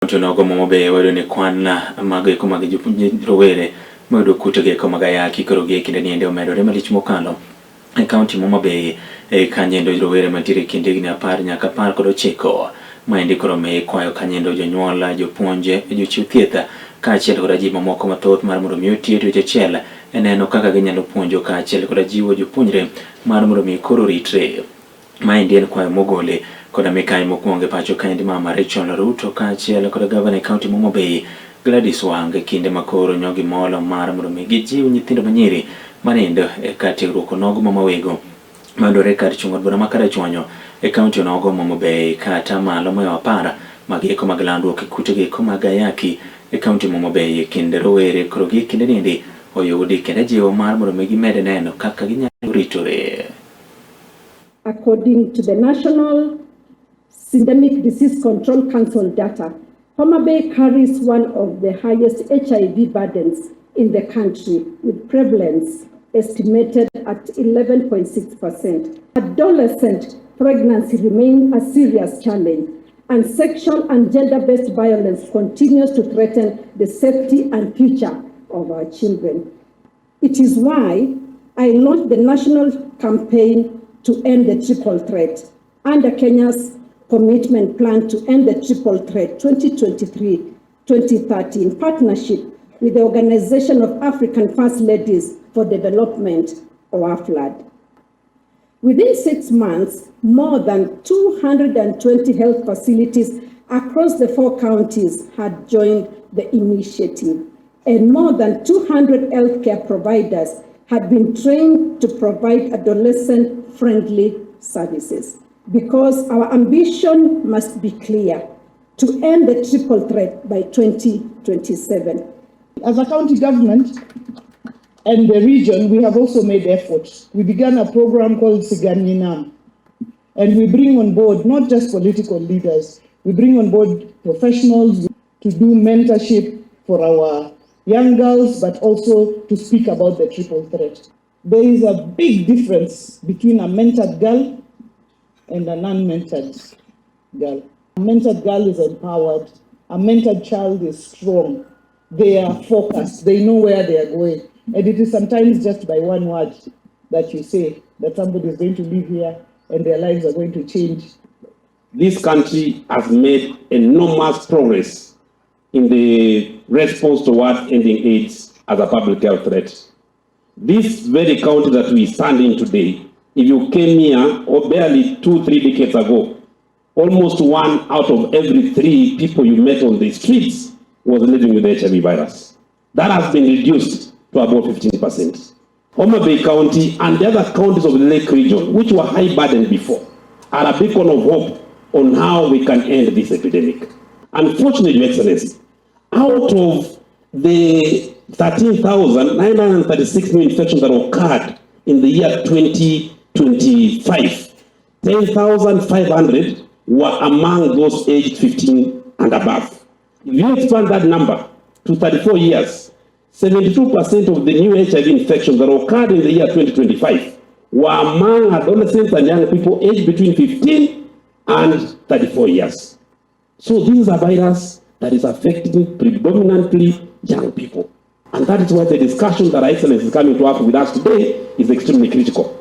Tunogo mobe wado ne kwana mage ko mage jupunye rowere modo kutege ko maga Ayaki koroge kinde niende omedore malich mokalo e county Homa Bay kanyendo rowere matire kinde gni 10 nyaka 19 maendi koro me kwayo kanyendo jonyuola jopuonje jochiw thieth kaachiel kod ji mamoko mathoth mar mondo mi otie dweche achiel eneno kaka ginyalo puonjo kaachiel kod jiwo jopuonjre mar mondo mi koro ritre. Maendi en kwayo mogole koda mikai mokwonge pacho kaendi mama Rachel Ruto kaachiel kod gavana county Homa Bay Gladys Wang kinde makoro nyogi molo mar mondo mi gijiw nyithindo manyiri manindo e katiegruok nogo mamawego madore kar chung'o bura makara chwanyo e county nogo Homa Bay kata malo moyo 10 magieko mag Landruok Kute gieko mag Ayaki e county Homa Bay kinde rowere koro gi kinde nindi oyudi kende jiwo mar mondo mi gimede neno kaka ginyalo ritore. According to the National Syndemic Disease Control Council data, Homa Bay carries one of the highest HIV burdens in the country, with prevalence estimated at 11.6%. Adolescent pregnancy remains a serious challenge, and sexual and gender-based violence continues to threaten the safety and future of our children. It is why I launched the national campaign to end the triple threat under Kenya's commitment plan to end the triple threat 2023-2030 in partnership with the Organization of African First Ladies for Development, or AFLAD. Within 6 months, more than 220 health facilities across the 4 counties had joined the initiative, and more than 200 healthcare providers had been trained to provide adolescent-friendly services. Because our ambition must be clear, to end the triple threat by 2027. As a county government and the region, we have also made efforts. We began a program called Siganinam, and we bring on board not just political leaders, we bring on board professionals to do mentorship for our young girls, but also to speak about the triple threat. There is a big difference between a mentored girl and an unmentored girl. A mentored girl is empowered. A mentored child is strong. They are focused. They know where they are going. And it is sometimes just by one word that you say that somebody is going to live here and their lives are going to change. This country has made enormous progress in the response towards ending AIDS as a public health threat. This very county that we stand in today, if you came here or barely 2-3 decades ago, almost 1 out of every 3 people you met on the streets was living with the HIV virus. That has been reduced to about 15%. Homa Bay County and the other counties of the Lake region, which were high burden before, are a beacon of hope on how we can end this epidemic. Unfortunately, Your Excellency, out of the 13,936 new infections that occurred in the year 2025, 10,500 were among those aged 15 and above. If you expand that number to 34 years, 72% of the new HIV infections that occurred in the year 2025 were among adolescents and young people aged between 15 and 34 years. So this is a virus that is affecting predominantly young people. And that is why the discussion that Her Excellency is coming to have with us today is extremely critical.